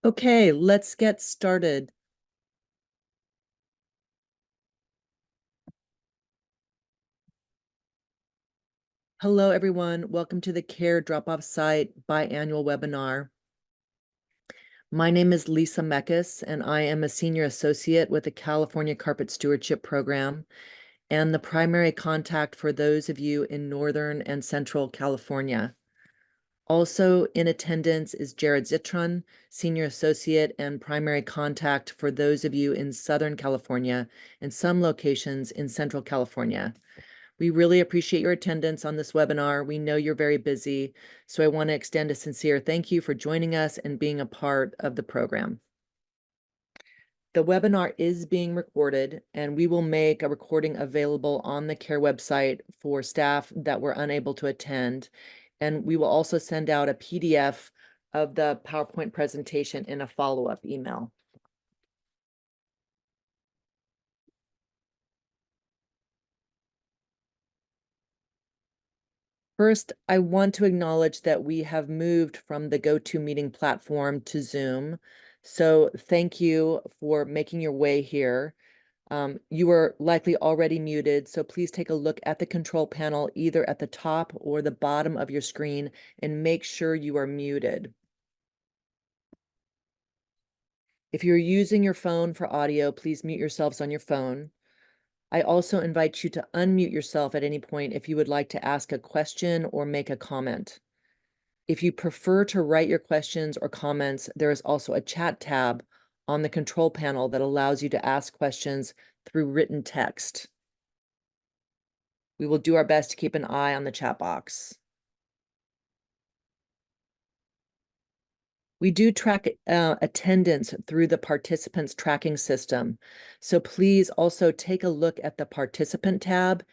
Okay, let's get started. Hello, everyone. Welcome to the CARE Drop-Off Site Biannual webinar. My name is Lisa Meckes, and I am a Senior Associate with the California Carpet Stewardship Program and the primary contact for those of you in Northern and Central California. Also in attendance is Jared Zitron, Senior Associate and primary contact for those of you in Southern California and some locations in Central California. We really appreciate your attendance on this webinar. We know you're very busy, so I want to extend a sincere thank you for joining us and being a part of the program. The webinar is being recorded, and we will make a recording available on the CARE website for staff that were unable to attend. And we will also send out a PDF of the PowerPoint presentation in a follow-up email. First, I want to acknowledge that we have moved from the GoToMeeting platform to Zoom. So thank you for making your way here. You are likely already muted, so please take a look at the control panel either at the top or the bottom of your screen and make sure you are muted. If you're using your phone for audio, please mute yourselves on your phone. I also invite you to unmute yourself at any point if you would like to ask a question or make a comment. If you prefer to write your questions or comments, there is also a chat tab on the control panel that allows you to ask questions through written text. We will do our best to keep an eye on the chat box. We do track attendance through the participants tracking system. So please also take a look at the participant tab.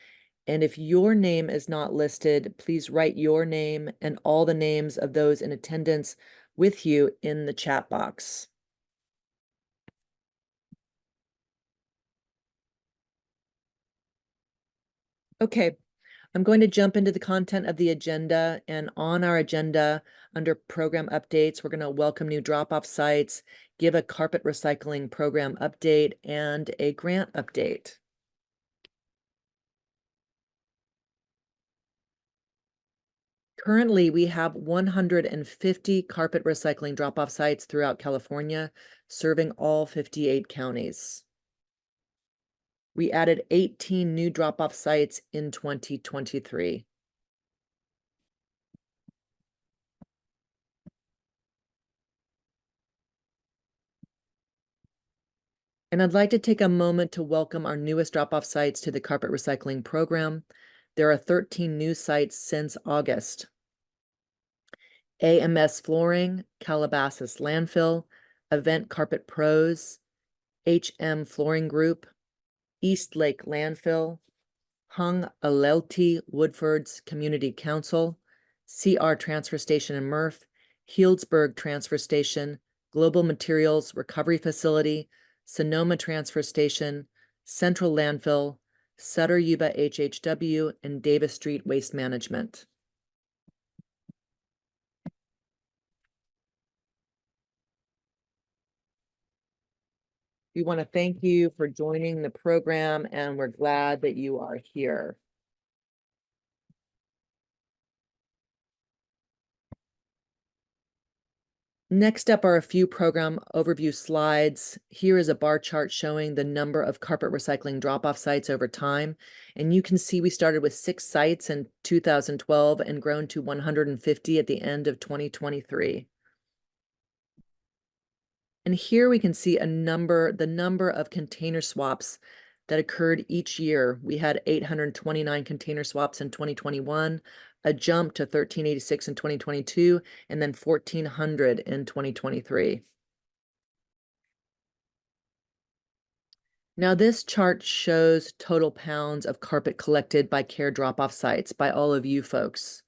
And if your name is not listed, please write your name and all the names of those in attendance with you in the chat box. Okay, I'm going to jump into the content of the agenda, and on our agenda, under program updates, we're going to welcome new drop-off sites, give a carpet recycling program update, and a grant update. Currently, we have 150 carpet recycling drop-off sites throughout California, serving all 58 counties. We added 18 new drop-off sites in 2023. And I'd like to take a moment to welcome our newest drop-off sites to the carpet recycling program. There are 13 new sites since August. AMS Flooring, Calabasas Landfill, Event Carpet Pros, HM Flooring Group, East Lake Landfill, Hung Alelti Woodford's Community Council, CR Transfer Station in Murph, Healdsburg Transfer Station, Global Materials Recovery Facility, Sonoma Transfer Station, Central Landfill, Sutter Yuba HHW, and Davis Street Waste Management. We want to thank you for joining the program, and we're glad that you are here. Next up are a few program overview slides. Here is a bar chart showing the number of carpet recycling drop-off sites over time. And you can see we started with 6 sites in 2012 and grown to 150 at the end of 2023. And here we can see the number of container swaps that occurred each year. We had 829 container swaps in 2021, a jump to 1,386 in 2022, and then 1,400 in 2023. Now this chart shows total pounds of carpet collected by CARE drop-off sites by all of you folks.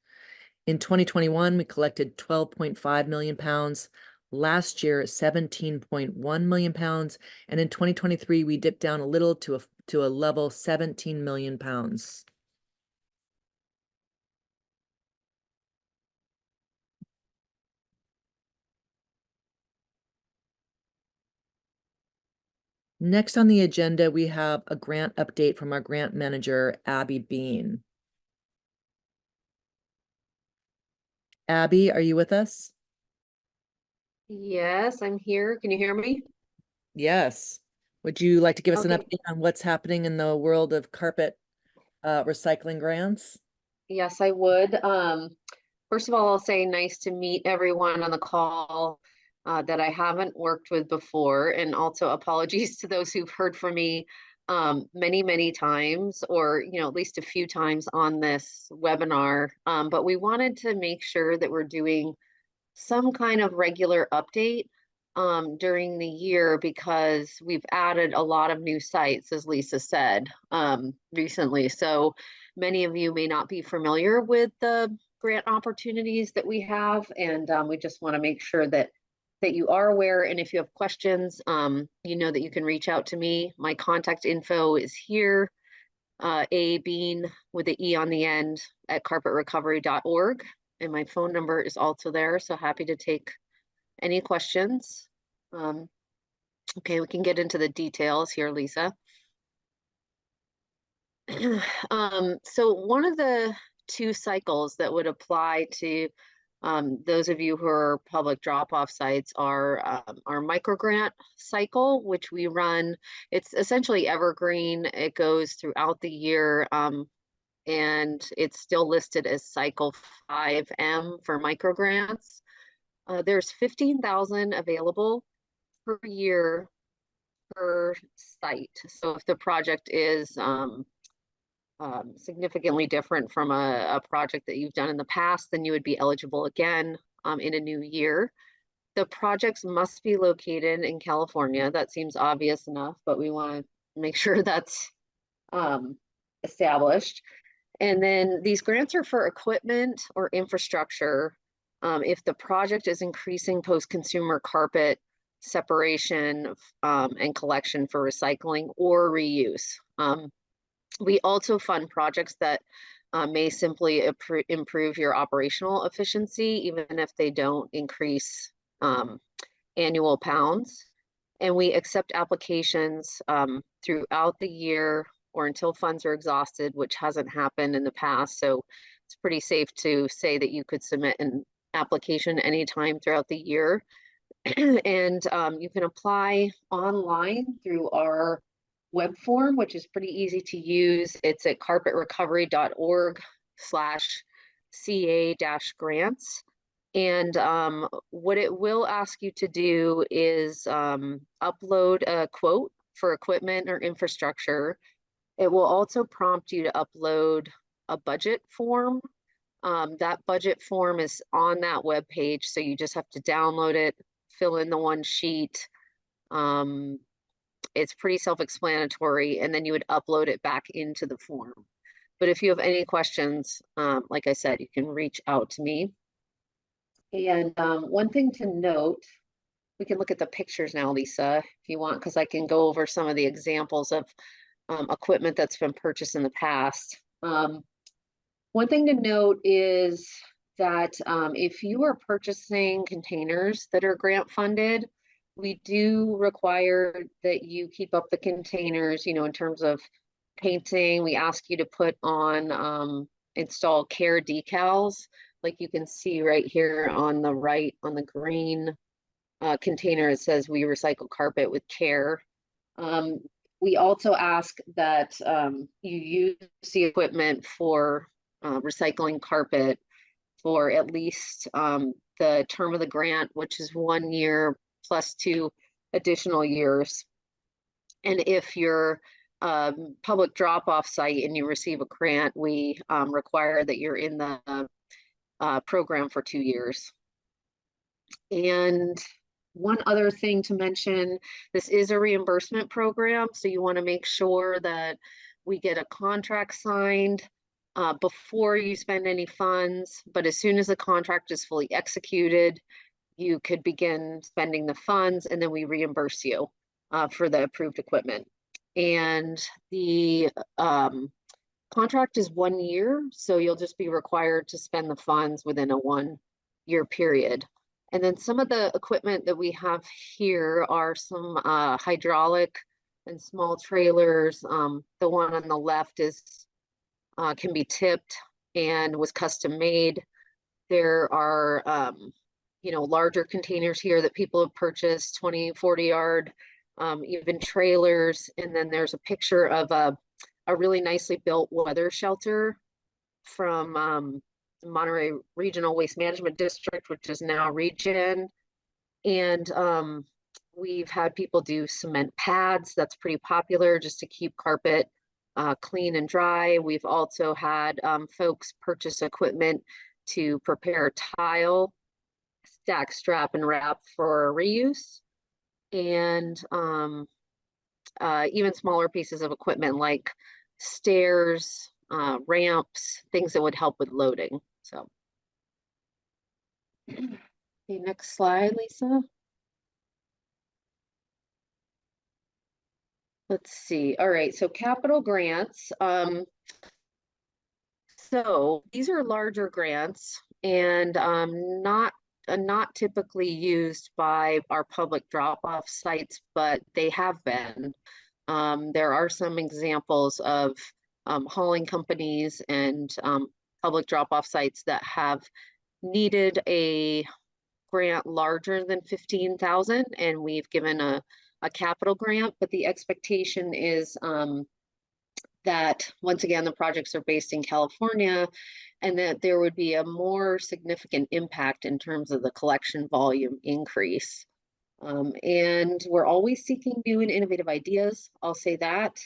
In 2021, we collected 12.5 million pounds. Last year, 17.1 million pounds. And in 2023, we dipped down a little to a level 17 million pounds. Next on the agenda, we have a grant update from our grant manager, Abby Bean. Abby, are you with us? Yes, I'm here. Can you hear me? Yes. Would you like to give us an Okay. update on what's happening in the world of carpet recycling grants? Yes, I would. First of all, I'll say nice to meet everyone on the call that I haven't worked with before, and also apologies to those who've heard from me many, many times, or at least a few times on this webinar. But we wanted to make sure that we're doing some kind of regular update during the year because we've added a lot of new sites, as Lisa said, recently. So many of you may not be familiar with the grant opportunities that we have, and we just want to make sure that you are aware. And if you have questions, you know that you can reach out to me. My contact info is here. A Bean with the E on the end at carpetrecovery.org. And my phone number is also there. So happy to take any questions. Um, okay, we can get into the details here, Lisa. So one of the two cycles that would apply to those of you who are public drop-off sites are our microgrant cycle, which we run. It's essentially evergreen. It goes throughout the year, and it's still listed as cycle 5M for microgrants. There's 15,000 available per year per site. So if the project is significantly different from a project that you've done in the past, then you would be eligible again in a new year. The projects must be located in California. That seems obvious enough, but we want to make sure that's established. And then these grants are for equipment or infrastructure. If the project is increasing post-consumer carpet separation and collection for recycling or reuse. We also fund projects that may simply improve your operational efficiency, even if they don't increase annual pounds. And we accept applications throughout the year or until funds are exhausted, which hasn't happened in the past. So it's pretty safe to say that you could submit an application anytime throughout the year. And you can apply online through our web form, which is pretty easy to use. It's at carpetrecovery.org/CA-grants. And what it will ask you to do is upload a quote for equipment or infrastructure. It will also prompt you to upload a budget form. That budget form is on that web page, so you just have to download it, fill in the one sheet. It's pretty self-explanatory, and then you would upload it back into the form. But if you have any questions, like I said, you can reach out to me. And one thing to note, we can look at the pictures now, Lisa, if you want, because I can go over some of the examples of equipment that's been purchased in the past. One thing to note is that if you are purchasing containers that are grant funded, we do require that you keep up the containers, in terms of painting. We ask you to put on, install care decals, like you can see right here on the right, on the green container, it says we recycle carpet with care. We also ask that you use the equipment for recycling carpet for at least the term of the grant, which is 1 year plus 2 additional years. And if you're public drop-off site and you receive a grant, we require that you're in the program for 2 years. And one other thing to mention, this is a reimbursement program, so you want to make sure that we get a contract signed before you spend any funds, but as soon as the contract is fully executed, you could begin spending the funds, and then we reimburse you for the approved equipment. And the contract is 1 year, so you'll just be required to spend the funds within a 1-year period. And then some of the equipment that we have here are some hydraulic and small trailers. The one on the left is can be tipped and was custom made. There are larger containers here that people have purchased, 20, 40 yard, even trailers. And then there's a picture of a really nicely built weather shelter from Monterey Regional Waste Management District, which is now Region. And we've had people do cement pads. That's pretty popular just to keep carpet clean and dry. We've also had folks purchase equipment to prepare tile, stack, strap, and wrap for reuse. And even smaller pieces of equipment like stairs, ramps, things that would help with loading. So, okay, next slide, Lisa. Let's see. All right, so capital grants. So these are larger grants and not typically used by our public drop-off sites, but they have been. There are some examples of hauling companies and public drop-off sites that have needed a grant larger than 15,000, and we've given a capital grant, but the expectation is that once again, the projects are based in California and that there would be a more significant impact in terms of the collection volume increase. And we're always seeking new and innovative ideas. I'll say that.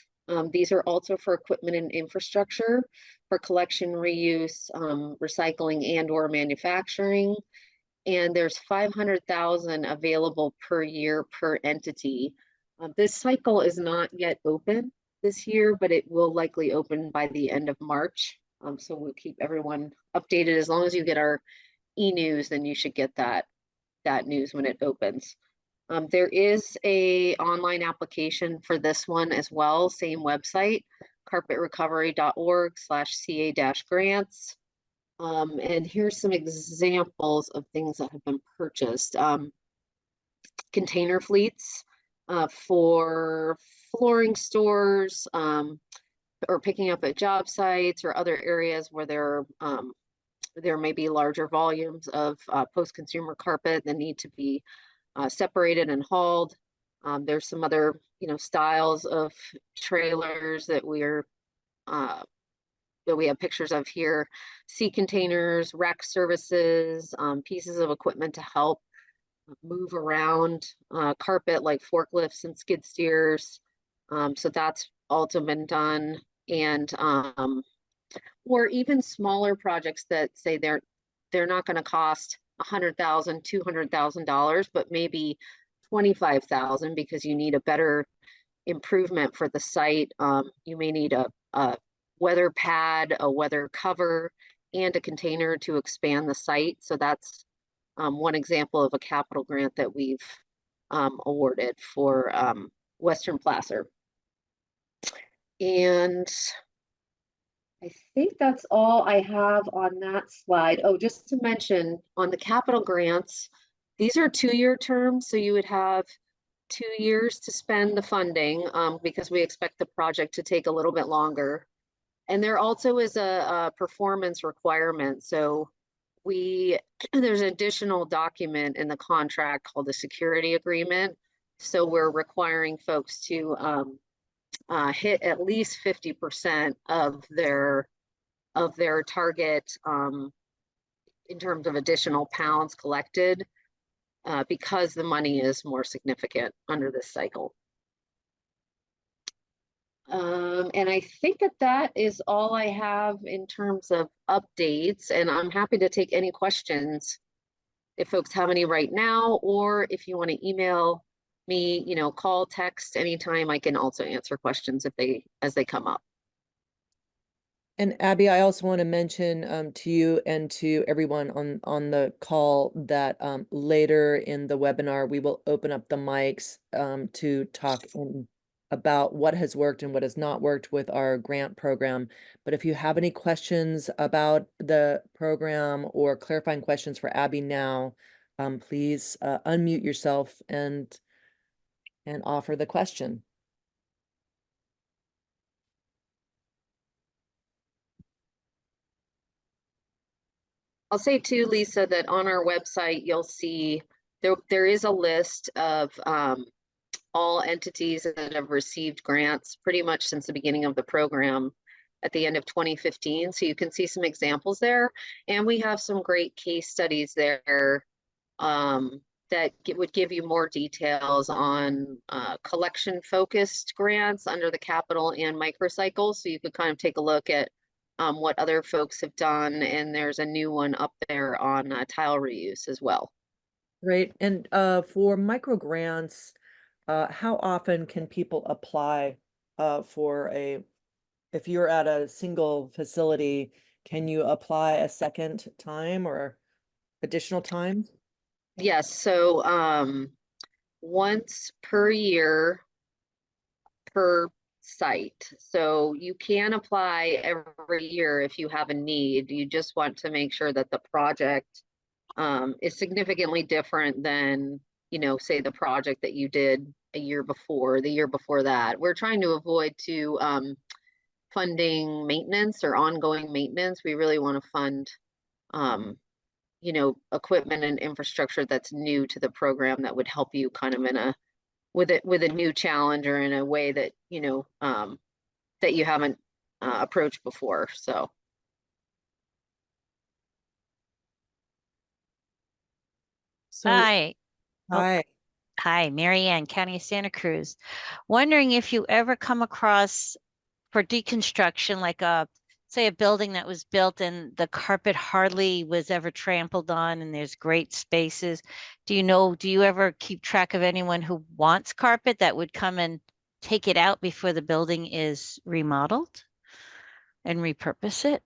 These are also for equipment and infrastructure, for collection, reuse, recycling, and or manufacturing. And there's 500,000 available per year per entity. This cycle is not yet open this year, but it will likely open by the end of March. So we'll keep everyone updated. As long as you get our e-news, then you should get that news when it opens. There is a online application for this one as well, same website, carpetrecovery.org/CA-grants. And here's some examples of things that have been purchased. Container fleets for flooring stores, or picking up at job sites or other areas where there may be larger volumes of post-consumer carpet that need to be separated and hauled. There's some other, styles of trailers that we have pictures of here. Sea containers, rack services, pieces of equipment to help move around carpet like forklifts and skid steers. So that's also been done. And or even smaller projects that say they're not going to cost $100,000, $200,000, but maybe 25,000 because you need a better improvement for the site. You may need a weather pad, a weather cover, and a container to expand the site. So that's one example of a capital grant that we've awarded for Western Placer. And I think that's all I have on that slide. Oh, just to mention on the capital grants, these are 2-year terms, so you would have 2 years to spend the funding because we expect the project to take a little bit longer. And there also is a performance requirement. So there's an additional document in the contract called the security agreement. So we're requiring folks to hit at least 50% of their target in terms of additional pounds collected because the money is more significant under this cycle. And I think that is all I have in terms of updates, and I'm happy to take any questions if folks have any right now, or if you want to email me, call, text anytime. I can also answer questions as they come up. And Abby, I also want to mention to you and to everyone on the call that later in the webinar, we will open up the mics to talk about what has worked and what has not worked with our grant program. But if you have any questions about the program or clarifying questions for Abby now, please unmute yourself and offer the question. I'll say too, Lisa, that on our website, you'll see there is a list of all entities that have received grants pretty much since the beginning of the program at the end of 2015. So you can see some examples there. And we have some great case studies there that would give you more details on collection focused grants under the capital and microcycle. So you could kind of take a look at what other folks have done. And there's a new one up there on tile reuse as well. Right. And for micro grants, how often can people apply for if you're at a single facility, can you apply a second time or additional time? Yes, so once per year per site. So you can apply every year if you have a need. You just want to make sure that the project is significantly different than, say the project that you did a year before, the year before that. We're trying to avoid funding maintenance or ongoing maintenance. We really want to fund um, equipment and infrastructure that's new to the program that would help you kind of in a with a new challenge or in a way that that you haven't approached before. So So, Hi. Oh, hi. hi, Mary Ann, County of Santa Cruz. Wondering if you ever come across for deconstruction, like say a building that was built and the carpet hardly was ever trampled on and there's great spaces. Do you ever keep track of anyone who wants carpet that would come and take it out before the building is remodeled and repurpose it?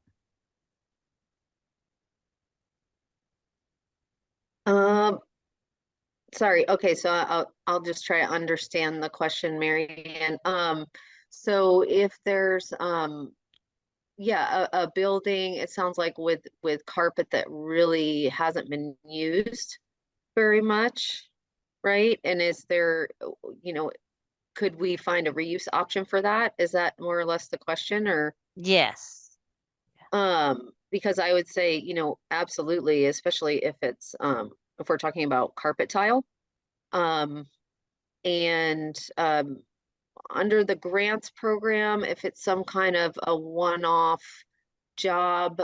um sorry, okay, so I'll just try to understand the question, Mary Ann. So if there's yeah, a building, it sounds like with carpet that really hasn't been used very much, right? And is there, you know, could we find a reuse option for that? Is that more or less the question? Or Yes. because I would say, absolutely, especially if we're talking about carpet tile. Um, and under the grants program, if it's some kind of a one-off job,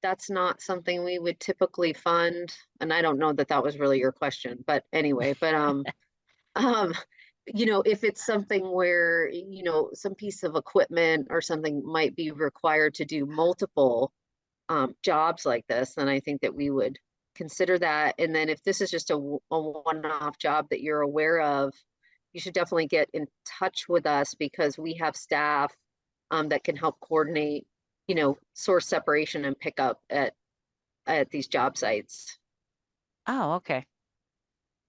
that's not something we would typically fund. And I don't know that that was really your question, but anyway, um, if it's something where, some piece of equipment or something might be required to do multiple jobs like this, then I think that we would consider that. And then if this is just a one-off job that you're aware of, you should definitely get in touch with us because we have staff that can help coordinate, source separation and pickup at these job sites. Oh, okay.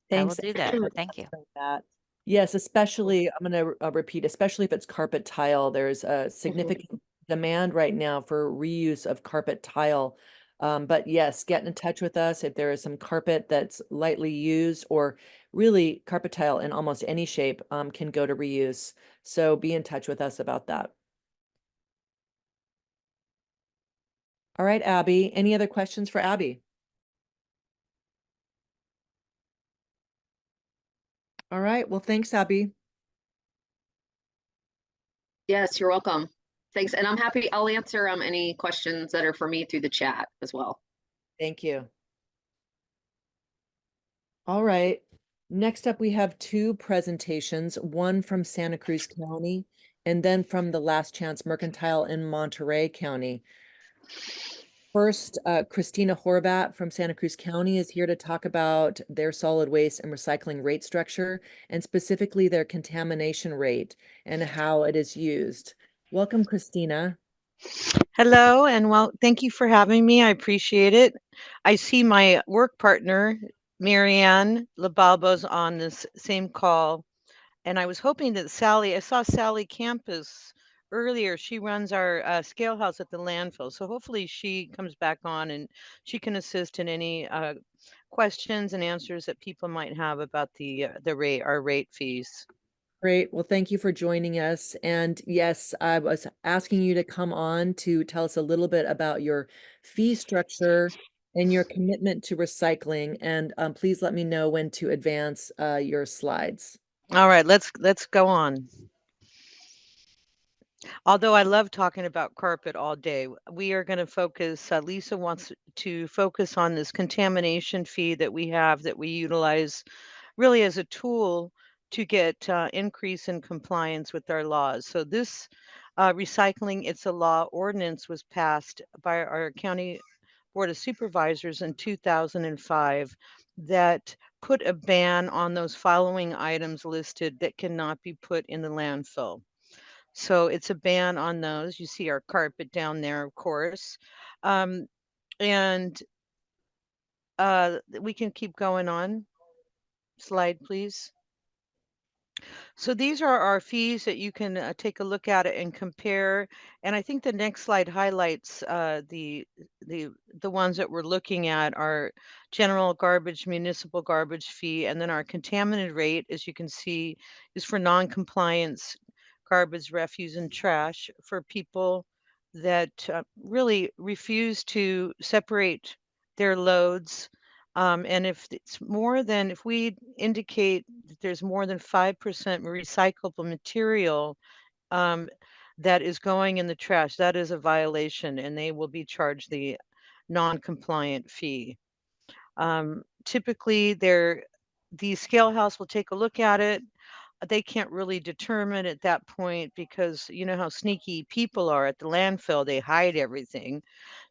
I will Thanks do that. for Thank you. answering that. Yes, especially, I'm going to repeat, especially if it's carpet tile, there's a Mhm. significant demand right now for reuse of carpet tile. But yes, get in touch with us if there is some carpet that's lightly used or really carpet tile in almost any shape can go to reuse. So be in touch with us about that. All right, Abby, any other questions for Abby? All right, well, thanks, Abby. Yes, you're welcome. Thanks. And I'll answer any questions that are for me through the chat as well. Thank you. All right. Next up, we have two presentations, one from Santa Cruz County and then from the Last Chance Mercantile in Monterey County. First, Christina Horvat from Santa Cruz County is here to talk about their solid waste and recycling rate structure and specifically their contamination rate and how it is used. Welcome, Christina. Hello, and well, thank you for having me. I appreciate it. I see my work partner, Marianne Labalbo's on this same call, and I was hoping that I saw Sally Campus earlier. She runs our scale house at the landfill, so hopefully she comes back on and she can assist in any questions and answers that people might have about the rate, our rate fees. Great. Well, thank you for joining us. And yes, I was asking you to come on to tell us a little bit about your fee structure and your commitment to recycling. And please let me know when to advance your slides. All right, let's go on. Although I love talking about carpet all day, we are going to focus, Lisa wants to focus on this contamination fee that we have that we utilize really as a tool to get increase in compliance with our laws. So this recycling, it's a law ordinance was passed by our county board of supervisors in 2005 that put a ban on those following items listed that cannot be put in the landfill. So it's a ban on those. You see our carpet down there, of course. Um, and we can keep going on. Slide, please. So these are our fees that you can take a look at it and compare. And I think the next slide highlights the the ones that we're looking at are general garbage, municipal garbage fee, and then our contaminant rate, as you can see, is for non-compliance garbage, refuse, and trash for people that really refuse to separate their loads. And if it's more than, if we indicate that there's more than 5% recyclable material um, that is going in the trash, that is a violation and they will be charged the non-compliant fee. Typically, the scale house will take a look at it. They can't really determine at that point because you know how sneaky people are at the landfill. They hide everything.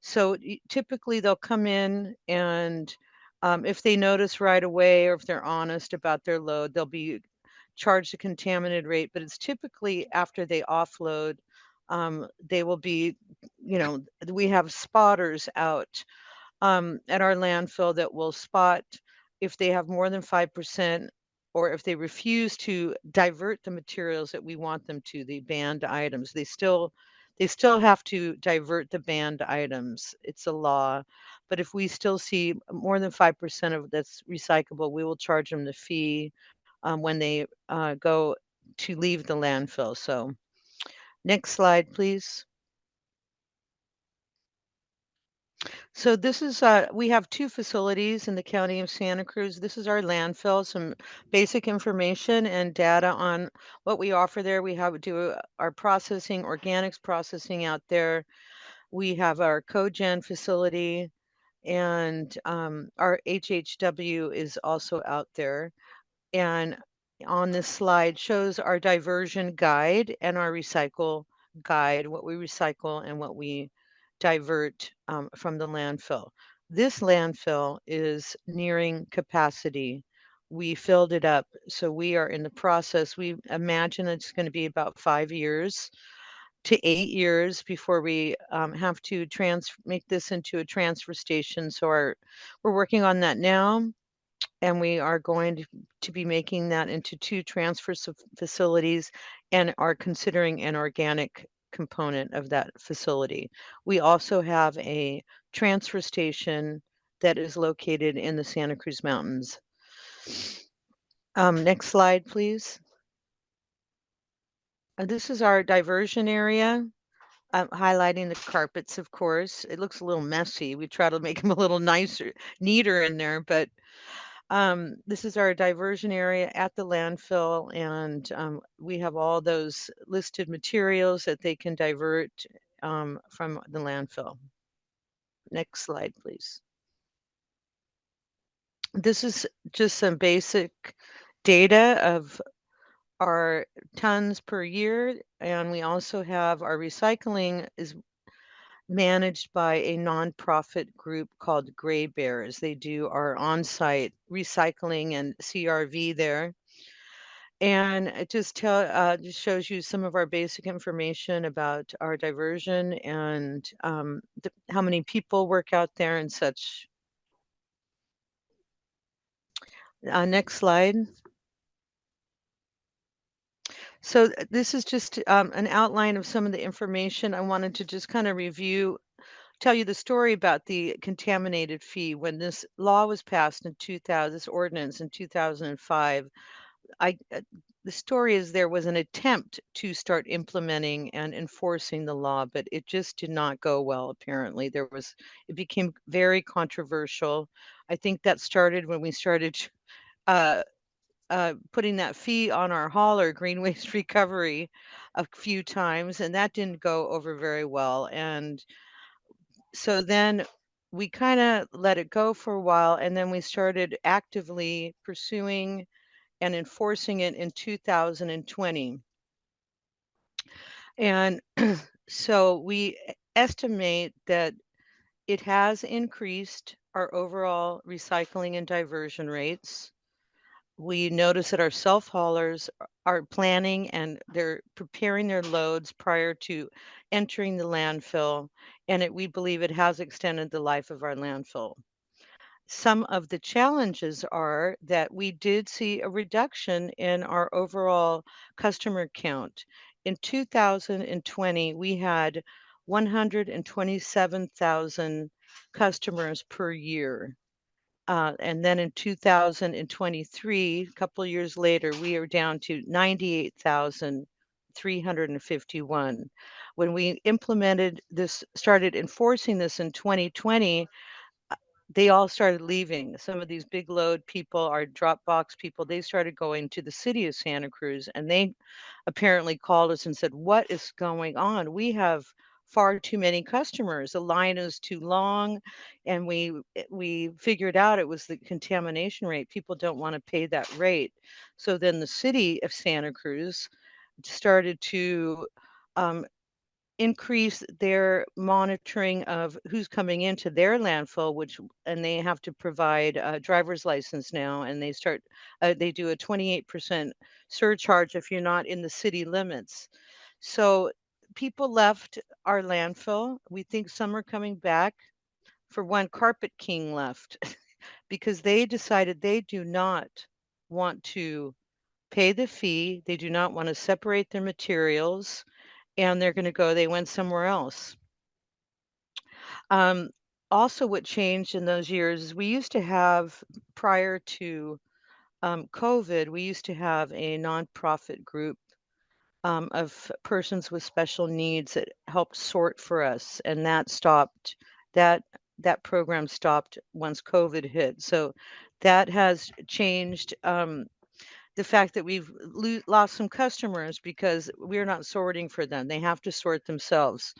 So typically they'll come in and if they notice right away or if they're honest about their load, they'll be charged a contaminated rate. But it's typically after they offload, they will be, you know, we have spotters out at our landfill that will spot if they have more than 5% or if they refuse to divert the materials that we want them to, the banned items. They still have to divert the banned items. It's a law. But if we still see more than 5% of that's recyclable, we will charge them the fee when they go to leave the landfill. So next slide, please. So this is, we have two facilities in the county of Santa Cruz. This is our landfill, some basic information and data on what we offer there. We do our processing, organics processing out there. We have our cogen facility and our HHW is also out there. And on this slide shows our diversion guide and our recycle guide, what we recycle and what we divert from the landfill. This landfill is nearing capacity. We filled it up. So we are in the process. We imagine it's going to be about 5 years to 8 years before we have to make this into a transfer station. So we're working on that now and we are going to be making that into two transfer facilities and are considering an organic component of that facility. We also have a transfer station that is located in the Santa Cruz Mountains. Next slide, please. This is our diversion area. I'm highlighting the carpets, of course. It looks a little messy. We try to make them a little nicer, neater in there, but this is our diversion area at the landfill, and we have all those listed materials that they can divert from the landfill. Next slide, please. This is just some basic data of our tons per year, and we also have our recycling is managed by a nonprofit group called Gray Bears. They do our on-site recycling and CRV there. And it just shows you some of our basic information about our diversion and how many people work out there and such. Next slide. So this is just an outline of some of the information I wanted to just kind of review, tell you the story about the contaminated fee. When this law was passed in 2000, this ordinance in 2005, the story is there was an attempt to start implementing and enforcing the law, but it just did not go well. Apparently, it became very controversial. I think that started when we started uh, putting that fee on our hauler, green waste recovery, a few times, and that didn't go over very well. And so then we kind of let it go for a while, and then we started actively pursuing and enforcing it in 2020. And so we estimate that it has increased our overall recycling and diversion rates. We notice that our self-haulers are planning and they're preparing their loads prior to entering the landfill, and we believe it has extended the life of our landfill. Some of the challenges are that we did see a reduction in our overall customer count. In 2020, we had 127,000 customers per year. And then in 2023, a couple of years later, we are down to 98,351. When we started enforcing this in 2020, they all started leaving. Some of these big load people, our drop box people, they started going to the city of Santa Cruz, and they apparently called us and said, "What is going on? We have far too many customers. The line is too long." And we figured out it was the contamination rate. People don't want to pay that rate. So then the city of Santa Cruz started to um, increase their monitoring of who's coming into their landfill, and they have to provide a driver's license now, and they do a 28% surcharge if you're not in the city limits. So people left our landfill. We think some are coming back. For one, Carpet King left because they decided they do not want to pay the fee. They do not want to separate their materials, and they went somewhere else. Um, Also, what changed in those years is we used to have, prior to COVID, we used to have a nonprofit group of persons with special needs that helped sort for us, and that stopped. That that program stopped once COVID hit. So that has changed. The fact that we've lost some customers because we're not sorting for them. They have to sort themselves.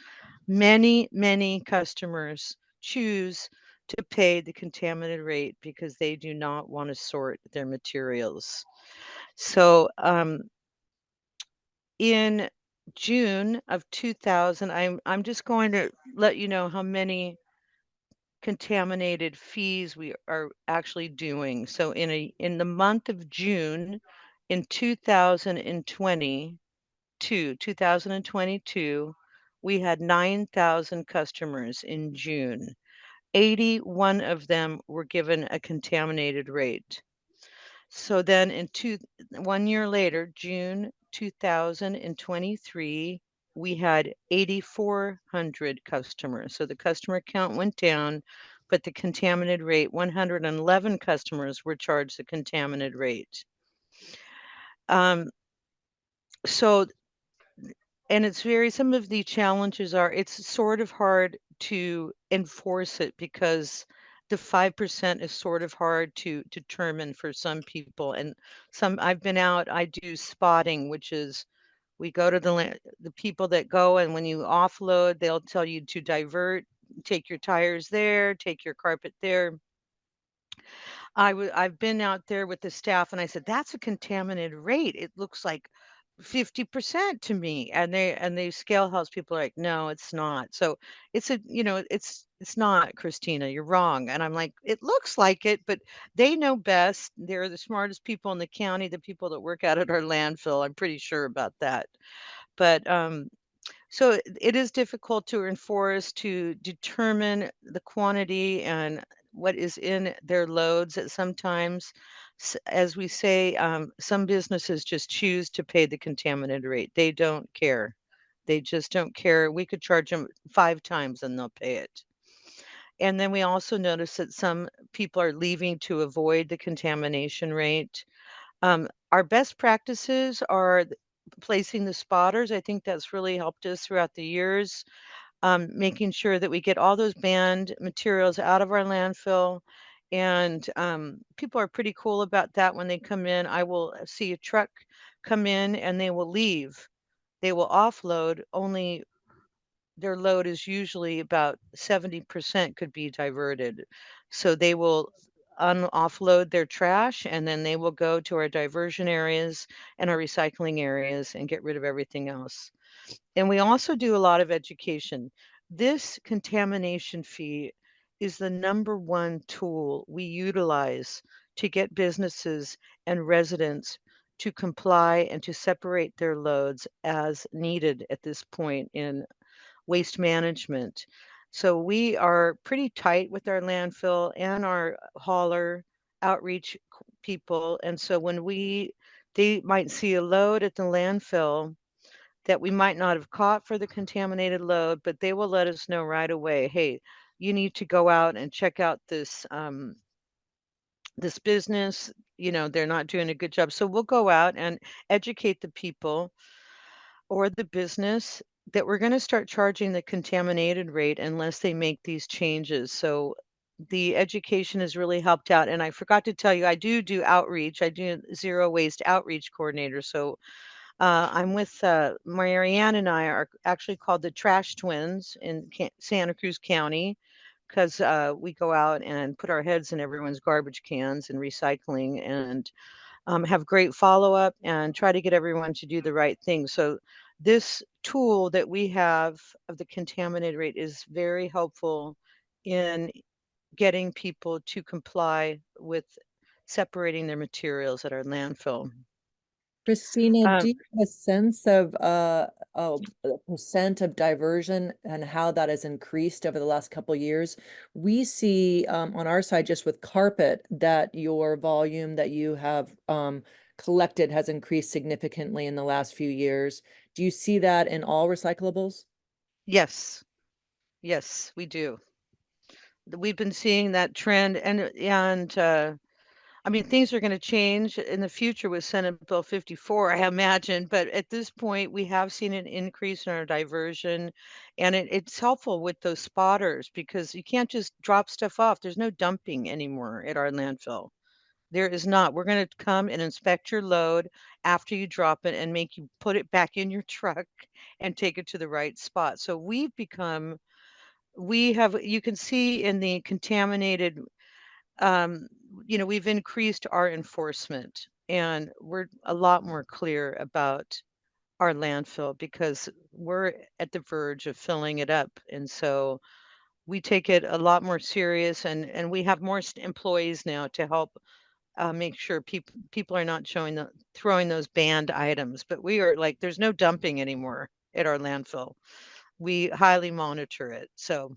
Many customers choose to pay the contaminated rate because they do not want to sort their materials. So in June of 2000, I'm just going to let you know how many contaminated fees we are actually doing. So in the month of June in 2022, we had 9,000 customers in June. 81 of them were given a contaminated rate. So then 1 year later, June 2023, we had 8,400 customers. So the customer count went down, but the contaminated rate, 111 customers were charged the contaminated rate. So, and some of the challenges are, it's sort of hard to enforce it because the 5% is sort of hard to determine for some people. And I've been out, I do spotting, which is we go to the people that go, and when you offload, they'll tell you to divert, take your tires there, take your carpet there. I've been out there with the staff and I said, "That's a contaminated rate. It looks like 50% to me." And they scale house people are like, "No, it's not." So it's not, Christina, you're wrong. And I'm like, "It looks like it, but they know best. They're the smartest people in the county, the people that work out at our landfill. I'm pretty sure about that." But so it is difficult to enforce, to determine the quantity and what is in their loads at sometimes. As we say, some businesses just choose to pay the contaminated rate. They don't care. They just don't care. We could charge them 5 times and they'll pay it. And then we also notice that some people are leaving to avoid the contamination rate. Our best practices are placing the spotters. I think that's really helped us throughout the years, making sure that we get all those banned materials out of our landfill. And people are pretty cool about that when they come in. I will see a truck come in and they will leave. They will offload, only their load is usually about 70% could be diverted. So they will offload their trash and then they will go to our diversion areas and our recycling areas and get rid of everything else. And we also do a lot of education. This contamination fee is the number one tool we utilize to get businesses and residents to comply and to separate their loads as needed at this point in waste management. So we are pretty tight with our landfill and our hauler outreach people. And so when they might see a load at the landfill that we might not have caught for the contaminated load, but they will let us know right away, hey, you need to go out and check out this business. They're not doing a good job. So we'll go out and educate the people or the business that we're going to start charging the contaminated rate unless they make these changes. So the education has really helped out. And I forgot to tell you, I do outreach. I do zero waste outreach coordinator. So I'm with Marianne, and I are actually called the Trash Twins in Santa Cruz County because we go out and put our heads in everyone's garbage cans and recycling and have great follow up and try to get everyone to do the right thing. So, this tool that we have of the contaminated rate is very helpful in getting people to comply with separating their materials at our landfill. Christina, Um, do you have a sense of a percent of diversion and how that has increased over the last couple of years? We see on our side, just with carpet, that your volume that you have collected has increased significantly in the last few years. Do you see that in all recyclables? yes, yes, we do. We've been seeing that trend, and I mean, things are going to change in the future with Senate Bill 54, I imagine. But at this point, we have seen an increase in our diversion, and it's helpful with those spotters because you can't just drop stuff off. There's no dumping anymore at our landfill. There is not. We're going to come and inspect your load after you drop it and make you put it back in your truck and take it to the right spot. So you can see in the contaminated um, we've increased our enforcement and we're a lot more clear about our landfill because we're at the verge of filling it up. And so we take it a lot more serious and we have more employees now to help make sure people are not throwing those banned items. But we are like, there's no dumping anymore at our landfill. We highly monitor it. So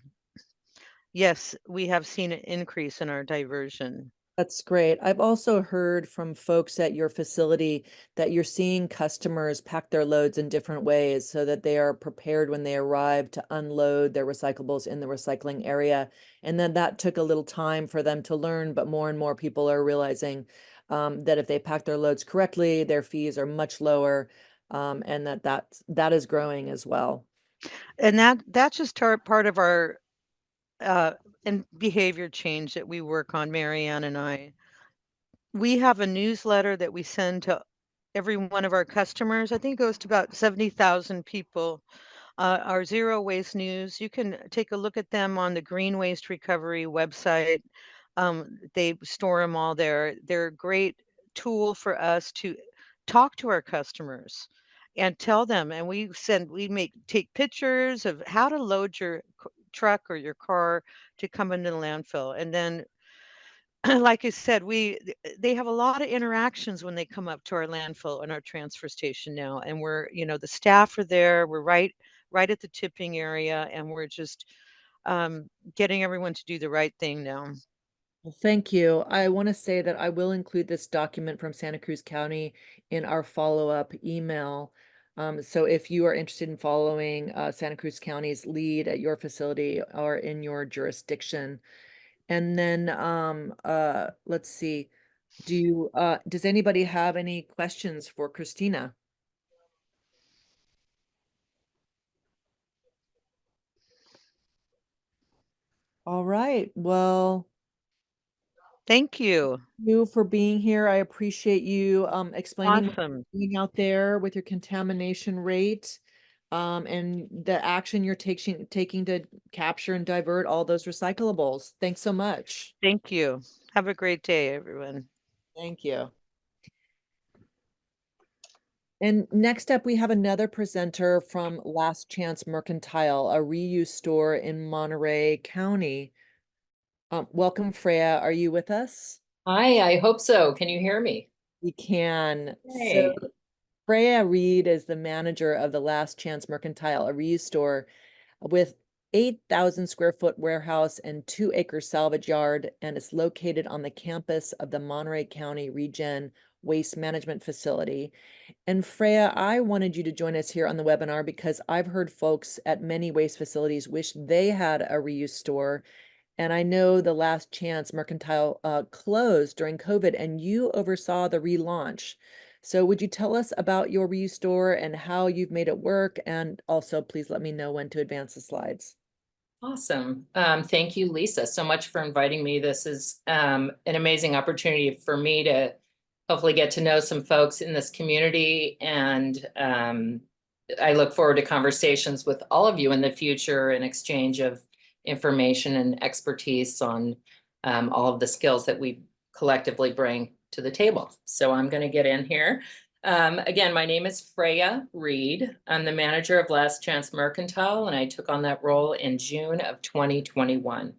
yes, we have seen an increase in our diversion. That's great. I've also heard from folks at your facility that you're seeing customers pack their loads in different ways so that they are prepared when they arrive to unload their recyclables in the recycling area. And then that took a little time for them to learn, but more and more people are realizing that if they pack their loads correctly, their fees are much lower, and that is growing as well. And that's just part of our uh, and behavior change that we work on, Marianne and I. We have a newsletter that we send to every one of our customers. I think it goes to about 70,000 people. Our Zero Waste News, you can take a look at them on the Green Waste Recovery website. They store them all there. They're a great tool for us to talk to our customers and tell them. And take pictures of how to load your truck or your car to come into the landfill. And then like I said, they have a lot of interactions when they come up to our landfill and our transfer station now. And the staff are there. We're right at the tipping area, and we're just getting everyone to do the right thing now. Well, thank you. I want to say that I will include this document from Santa Cruz County in our follow-up email. So if you are interested in following Santa Cruz County's lead at your facility or in your jurisdiction. And then let's see. Does anybody have any questions for Christina? All right, well, Thank you. you for being here. I appreciate you explaining what Awesome. you're doing out there with your contamination rate, and the action you're taking to capture and divert all those recyclables. Thanks so much. Thank you. Have a great day, everyone. Thank you. And next up, we have another presenter from Last Chance Mercantile, a reuse store in Monterey County. Welcome, Freya. Are you with us? Hi, I hope so. Can you hear me? We can. So Hey. Freya Reed is the manager of the Last Chance Mercantile, a reuse store with 8,000 square foot warehouse and 2-acre salvage yard, and it's located on the campus of the Monterey County Regen Waste Management Facility. And Freya, I wanted you to join us here on the webinar because I've heard folks at many waste facilities wish they had a reuse store. And I know the Last Chance Mercantile closed during COVID, and you oversaw the relaunch. So would you tell us about your reuse store and how you've made it work? And also, please let me know when to advance the slides. Awesome. Thank you, Lisa, so much for inviting me. This is an amazing opportunity for me to hopefully get to know some folks in this community. And I look forward to conversations with all of you in the future and exchange of information and expertise on all of the skills that we collectively bring to the table. So I'm going to get in here. Again, my name is Freya Reed. I'm the manager of Last Chance Mercantile, and I took on that role in June of 2021.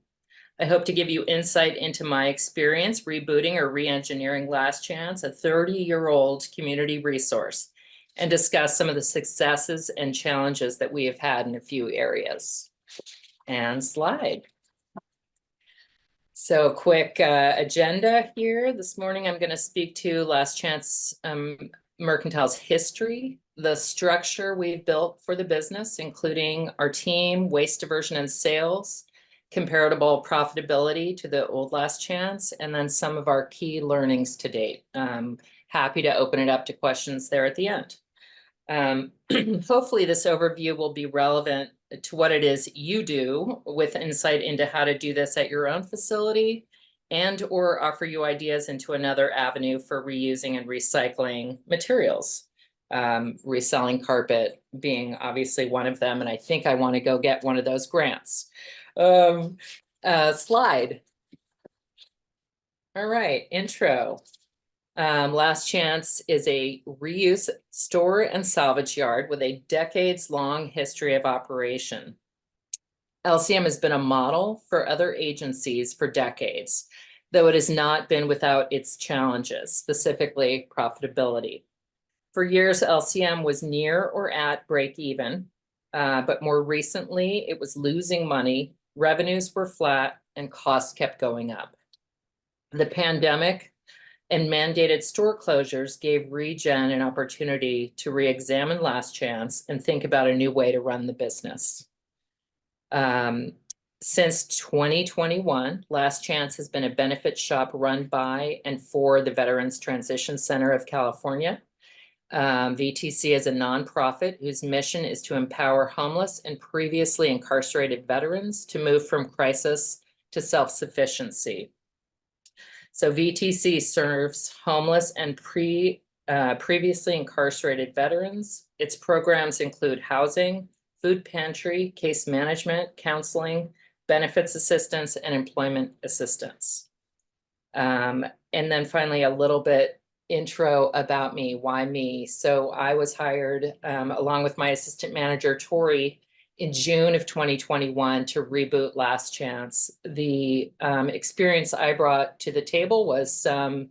I hope to give you insight into my experience rebooting or re-engineering Last Chance, a 30-year-old community resource, and discuss some of the successes and challenges that we have had in a few areas. And slide. So quick agenda here. This morning, I'm going to speak to Last Chance Mercantile's history, the structure we've built for the business, including our team, waste diversion and sales, comparable profitability to the old Last Chance, and then some of our key learnings to date. Happy to open it up to questions there at the end. Hopefully this overview will be relevant to what it is you do, with insight into how to do this at your own facility, and or offer you ideas into another avenue for reusing and recycling materials. Reselling carpet being obviously one of them, and I think I want to go get one of those grants. Slide. All right, intro. Last Chance is a reuse store and salvage yard with a decades-long history of operation. LCM has been a model for other agencies for decades, though it has not been without its challenges, specifically profitability. For years, LCM was near or at break even, but more recently, it was losing money, revenues were flat, and costs kept going up. The pandemic and mandated store closures gave Regen an opportunity to re-examine Last Chance and think about a new way to run the business. Since 2021, Last Chance has been a benefit shop run by and for the Veterans Transition Center of California. VTC is a nonprofit whose mission is to empower homeless and previously incarcerated veterans to move from crisis to self-sufficiency. So VTC serves homeless and previously incarcerated veterans. Its programs include housing, food pantry, case management, counseling, benefits assistance, and employment assistance. And then finally, a little bit intro about me. Why me? So I was hired along with my assistant manager, Tori, in June of 2021 to reboot Last Chance. The experience I brought to the table was some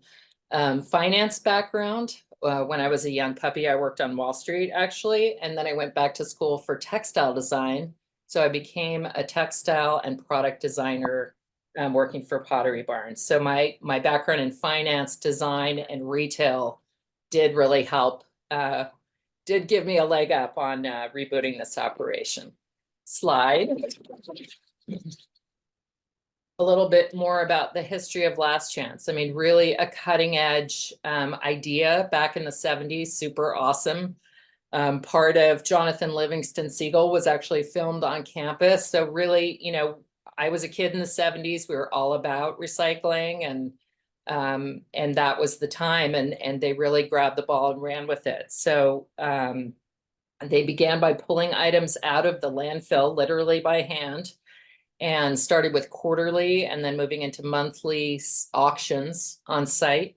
finance background. When I was a young puppy, I worked on Wall Street, actually, and then I went back to school for textile design. So I became a textile and product designer working for Pottery Barn. So my background in finance, design, and retail did really help did give me a leg up on rebooting this operation. Slide. a little bit more about the history of Last Chance. I mean, really a cutting edge idea back in the 70s, super awesome. Part of Jonathan Livingston Seagull was actually filmed on campus. So really, you know, I was a kid in the 70s. We were all about recycling, and that was the time, and they really grabbed the ball and ran with it. So they began by pulling items out of the landfill, literally by hand, and started with quarterly and then moving into monthly auctions on site.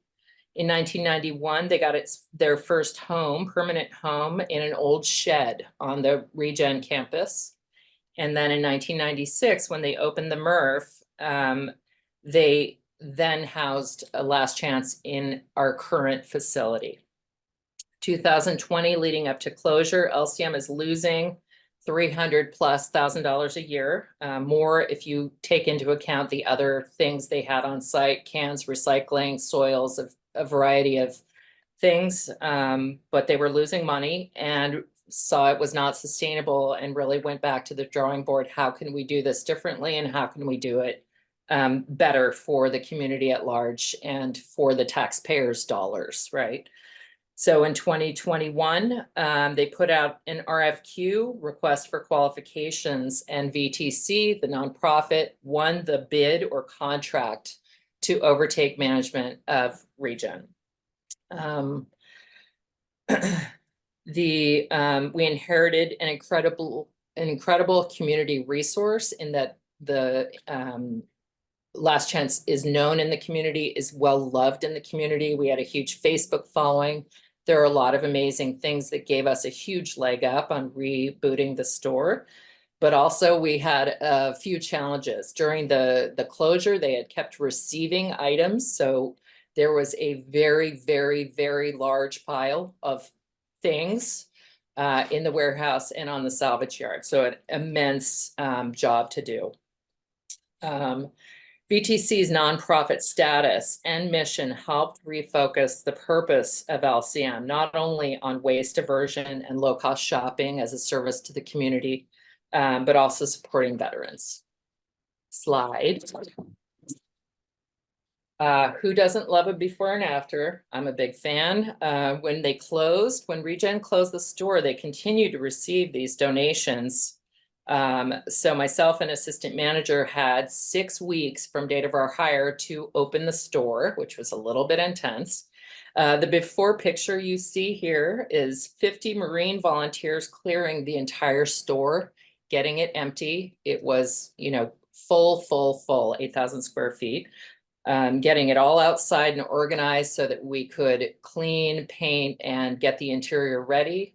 In 1991, they got their first home, permanent home, in an old shed on the Regen campus. And then in 1996, when they opened the MRF, they then housed a Last Chance in our current facility. 2020, leading up to closure, LCM is losing $300,000+ a year, more if you take into account the other things they had on site: cans, recycling, soils, a variety of things. But they were losing money and saw it was not sustainable and really went back to the drawing board. How can we do this differently, and how can we do it better for the community at large and for the taxpayers' dollars, right? So in 2021, they put out an RFQ, request for qualifications, and VTC, the nonprofit, won the bid or contract to overtake management of Regen. We inherited an incredible community resource in that the Last Chance is known in the community, is well loved in the community. We had a huge Facebook following. There are a lot of amazing things that gave us a huge leg up on rebooting the store. But also we had a few challenges. During the closure, they had kept receiving items. So there was a very, very, very large pile of things in the warehouse and on the salvage yard. So an immense job to do. VTC's nonprofit status and mission helped refocus the purpose of LCM, not only on waste diversion and low-cost shopping as a service to the community, but also supporting veterans. Slide. Who doesn't love a before and after? I'm a big fan. When Regen closed the store, they continued to receive these donations. So myself and assistant manager had 6 weeks from date of our hire to open the store, which was a little bit intense. The before picture you see here is 50 Marine volunteers clearing the entire store, getting it empty. It was, you know, full, 8,000 square feet. Getting it all outside and organized so that we could clean, paint, and get the interior ready.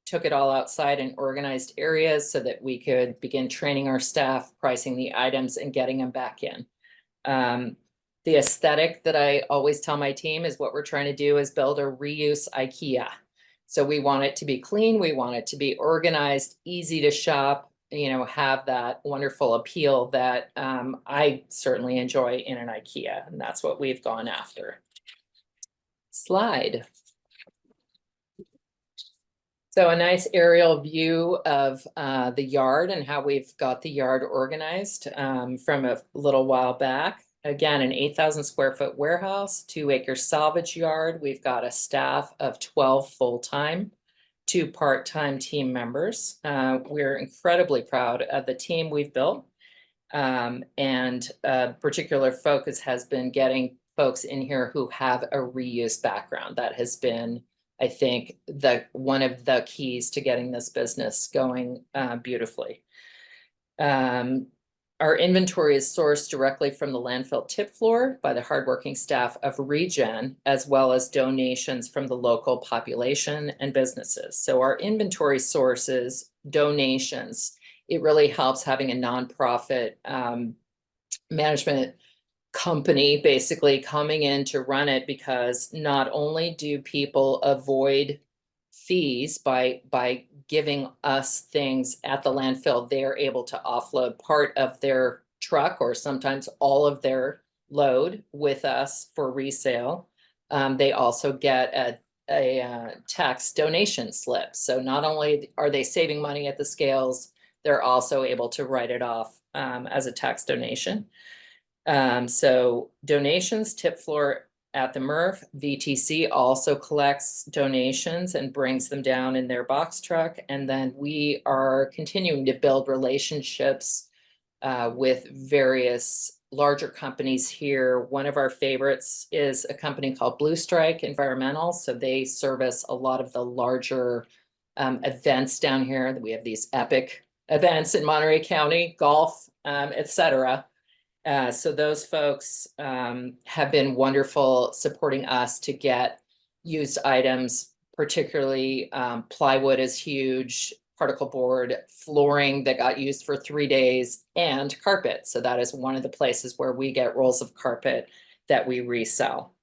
Took it all outside in organized areas so that we could begin training our staff, pricing the items, and getting them back in. The aesthetic that I always tell my team is what we're trying to do is build a reuse IKEA. So we want it to be clean, we want it to be organized, easy to shop, you know, have that wonderful appeal that I certainly enjoy in an IKEA, and that's what we've gone after. Slide. So a nice aerial view of the yard and how we've got the yard organized from a little while back. Again, an 8,000 square foot warehouse, 2-acre salvage yard. We've got a staff of 12 full-time, 2 part-time team members. We're incredibly proud of the team we've built. And a particular focus has been getting folks in here who have a reuse background. That has been, I think, one of the keys to getting this business going beautifully. Our inventory is sourced directly from the landfill tip floor by the hardworking staff of Regen, as well as donations from the local population and businesses. So our inventory sources, donations, it really helps having a nonprofit management company basically coming in to run it, because not only do people avoid fees by giving us things at the landfill, they're able to offload part of their truck or sometimes all of their load with us for resale. They also get a tax donation slip. So not only are they saving money at the scales, they're also able to write it off as a tax donation. So donations, tip floor at the MRF. VTC also collects donations and brings them down in their box truck. And then we are continuing to build relationships with various larger companies here. One of our favorites is a company called Blue Strike Environmental. So they service a lot of the larger events down here. We have these epic events in Monterey County, golf, etc. So those folks have been wonderful supporting us to get used items, particularly plywood is huge, particle board, flooring that got used for 3 days, and carpet. So that is one of the places where we get rolls of carpet that we resell.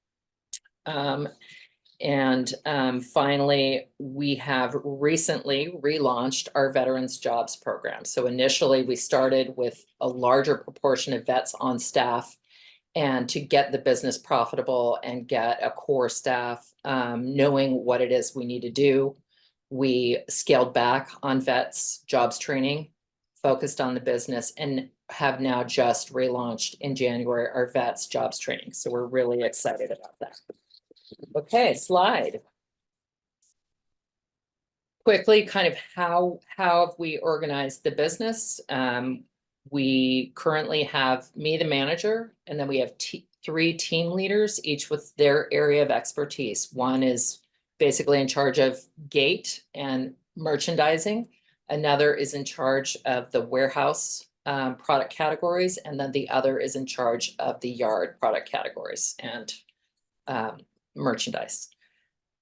Finally, we have recently relaunched our Veterans Jobs Program. So initially we started with a larger proportion of vets on staff, and to get the business profitable and get a core staff knowing what it is we need to do, we scaled back on vets jobs training, focused on the business, and have now just relaunched in January our vets jobs training. So we're really excited about that. Okay, slide. Quickly, kind of how have we organized the business? We currently have me, the manager, and then we have 3 team leaders, each with their area of expertise. One is basically in charge of gate and merchandising. Another is in charge of the warehouse product categories, and then the other is in charge of the yard product categories and merchandise.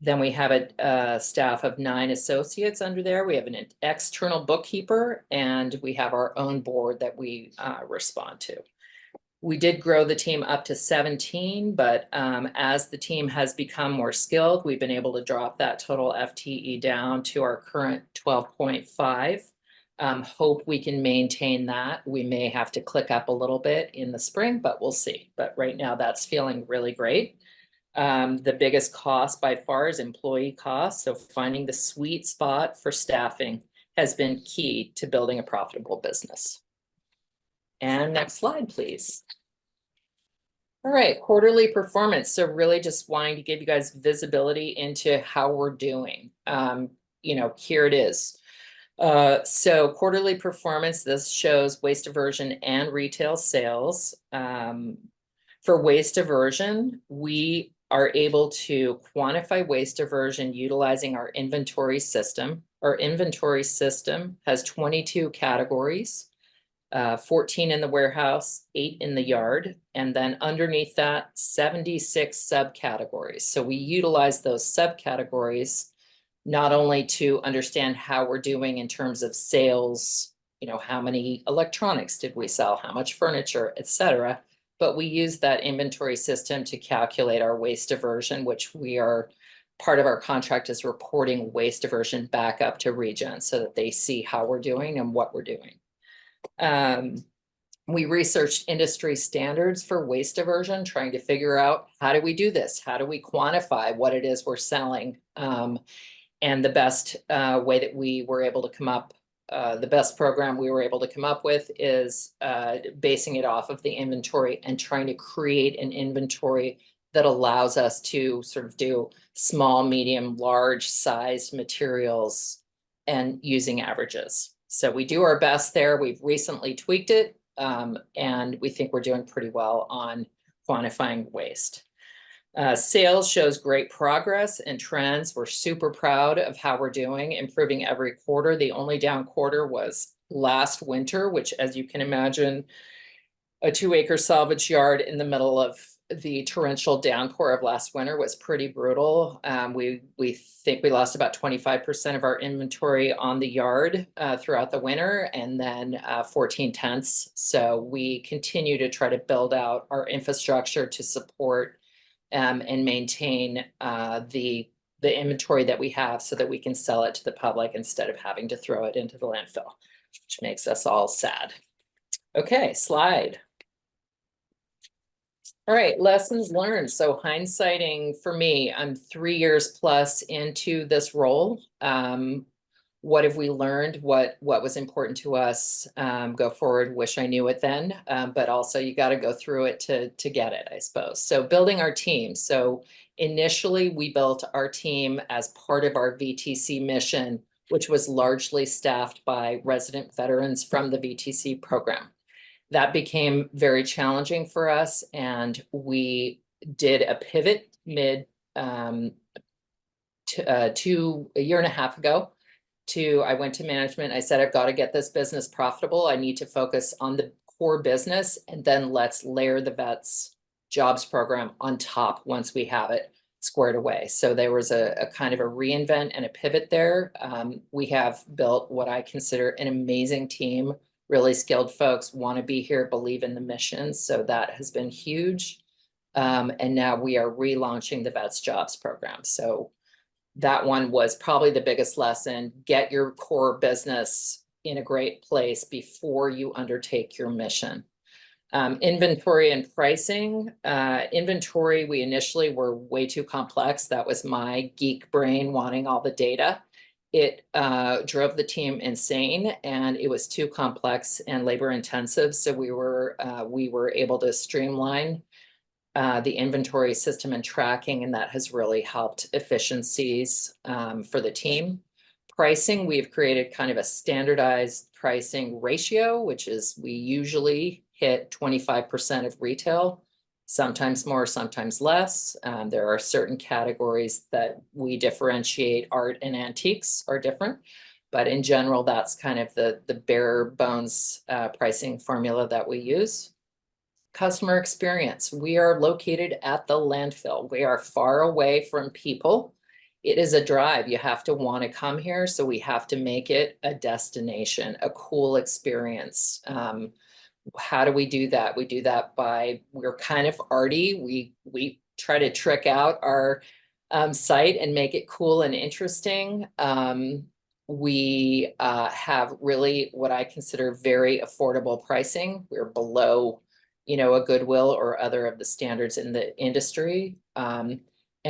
Then we have a staff of 9 associates under there. We have an external bookkeeper, and we have our own board that we respond to. We did grow the team up to 17, but as the team has become more skilled, we've been able to drop that total FTE down to our current 12.5. Hope we can maintain that. We may have to click up a little bit in the spring, but we'll see. But right now that's feeling really great. The biggest cost by far is employee costs. So finding the sweet spot for staffing has been key to building a profitable business. And next slide, please. All right, quarterly performance. So really just wanting to give you guys visibility into how we're doing. Here it is. So quarterly performance, this shows waste diversion and retail sales. For waste diversion, we are able to quantify waste diversion utilizing our inventory system. Our inventory system has 22 categories, 14 in the warehouse, 8 in the yard, and then underneath that, 76 subcategories. So we utilize those subcategories not only to understand how we're doing in terms of sales, how many electronics did we sell, how much furniture, etc., but we use that inventory system to calculate our waste diversion, which we are part of our contract is reporting waste diversion back up to Regen so that they see how we're doing and what we're doing. We researched industry standards for waste diversion, trying to figure out how do we do this? How do we quantify what it is we're selling? And the best way that we were able to come up, the best program we were able to come up with is basing it off of the inventory and trying to create an inventory that allows us to sort of do small, medium, large sized materials and using averages. So we do our best there. We've recently tweaked it, and we think we're doing pretty well on quantifying waste. Sales shows great progress and trends. We're super proud of how we're doing, improving every quarter. The only down quarter was last winter, which, as you can imagine, a 2-acre salvage yard in the middle of the torrential downpour of last winter was pretty brutal. We think we lost about 25% of our inventory on the yard throughout the winter, and then 14 tents. So we continue to try to build out our infrastructure to support and maintain the inventory that we have so that we can sell it to the public instead of having to throw it into the landfill, which makes us all sad. Okay, slide. All right, lessons learned. So hindsighting for me, I'm 3 years plus into this role. what have we learned? What was important to us? Go forward, wish I knew it then, but also you got to go through it to get it, I suppose. So building our team. So initially we built our team as part of our VTC mission, which was largely staffed by resident veterans from the VTC program. That became very challenging for us, and we did a pivot mid to a year and a half ago. I went to management. I said, I've got to get this business profitable. I need to focus on the core business, and then let's layer the vets jobs program on top once we have it squared away. So there was a kind of a reinvent and a pivot there. We have built what I consider an amazing team, really skilled folks, want to be here, believe in the mission. So that has been huge. And now we are relaunching the vets jobs program. So that one was probably the biggest lesson. Get your core business in a great place before you undertake your mission. Inventory and pricing. Inventory, we initially were way too complex. That was my geek brain wanting all the data. It drove the team insane, and it was too complex and labor intensive. So we were able to streamline the inventory system and tracking, and that has really helped efficiencies for the team. Pricing, we've created kind of a standardized pricing ratio, which is we usually hit 25% of retail, sometimes more, sometimes less. There are certain categories that we differentiate. Art and antiques are different, but in general, that's kind of the bare bones pricing formula that we use. Customer experience. We are located at the landfill. We are far away from people. It is a drive. You have to want to come here. So we have to make it a destination, a cool experience. How do we do that? We do that by, we're kind of arty. We try to trick out our site and make it cool and interesting. We have really what I consider very affordable pricing. We're below a Goodwill or other of the standards in the industry. And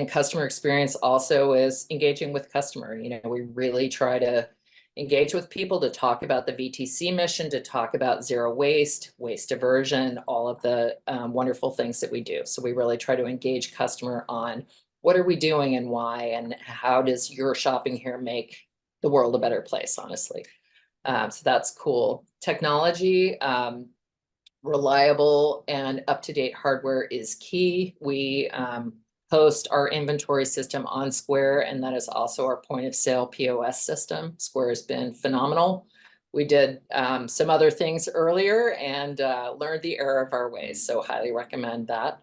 customer experience also is engaging with customer. We really try to engage with people to talk about the VTC mission, to talk about zero waste, waste diversion, all of the wonderful things that we do. So we really try to engage customer on what are we doing and why, and how does your shopping here make the world a better place, honestly. So that's cool. Technology, reliable and up-to-date hardware is key. We host our inventory system on Square, and that is also our point of sale POS system. Square has been phenomenal. We did some other things earlier and learned the error of our ways, so highly recommend that.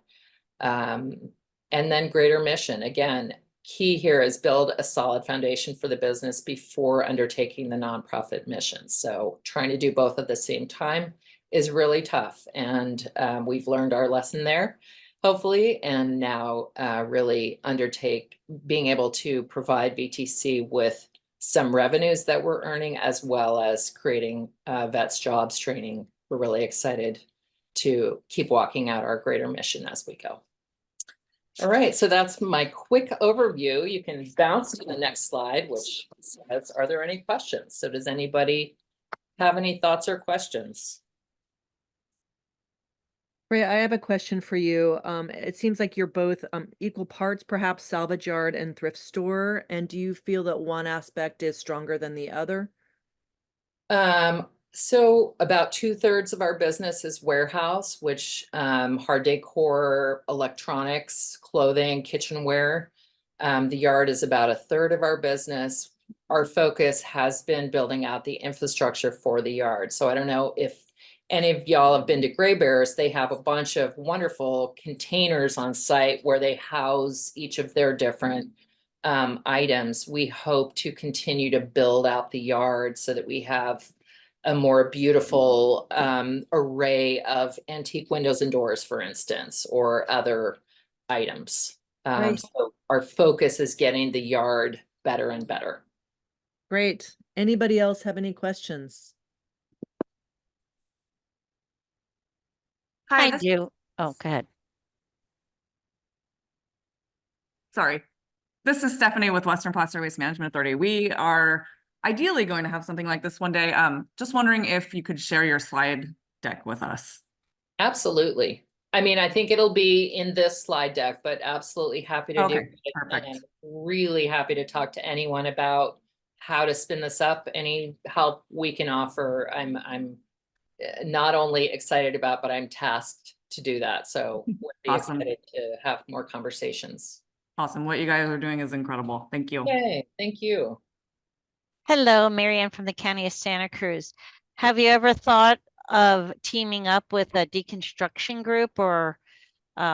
And then greater mission. Again, key here is build a solid foundation for the business before undertaking the nonprofit mission. So trying to do both at the same time is really tough, and we've learned our lesson there, hopefully, and now really undertake being able to provide VTC with some revenues that we're earning, as well as creating vets jobs training. We're really excited to keep walking out our greater mission as we go. All right, so that's my quick overview. You can bounce to the next slide, which says, are there any questions? So does anybody have any thoughts or questions? Ray, I have a question for you. It seems like you're both equal parts, perhaps salvage yard and thrift store. And do you feel that one aspect is stronger than the other? So about 2/3 of our business is warehouse, which hard decor, electronics, clothing, kitchenware. The yard is about 1/3 of our business. Our focus has been building out the infrastructure for the yard. So I don't know if any of y'all have been to Gray Bears. They have a bunch of wonderful containers on site where they house each of their different items. We hope to continue to build out the yard so that we have a more beautiful array of antique windows and doors, for instance, or other items. Right. So our focus is getting the yard better and better. Great. Anybody else have any questions? I do. Oh, go ahead. Sorry. This is Stephanie with Western Placer Waste Management Authority. We are ideally going to have something like this one day. Just wondering if you could share your slide deck with us. Absolutely. I mean, I think it'll be in this slide deck, but absolutely happy to do Okay, it. perfect. And really happy to talk to anyone about how to spin this up, any help we can offer. I'm not only excited about, but I'm tasked to do that. So would be Awesome. excited to have more conversations. Awesome. What you guys are doing is incredible. Thank you. Yay, thank you. Hello, Marianne from the County of Santa Cruz. Have you ever thought of teaming up with a deconstruction group, or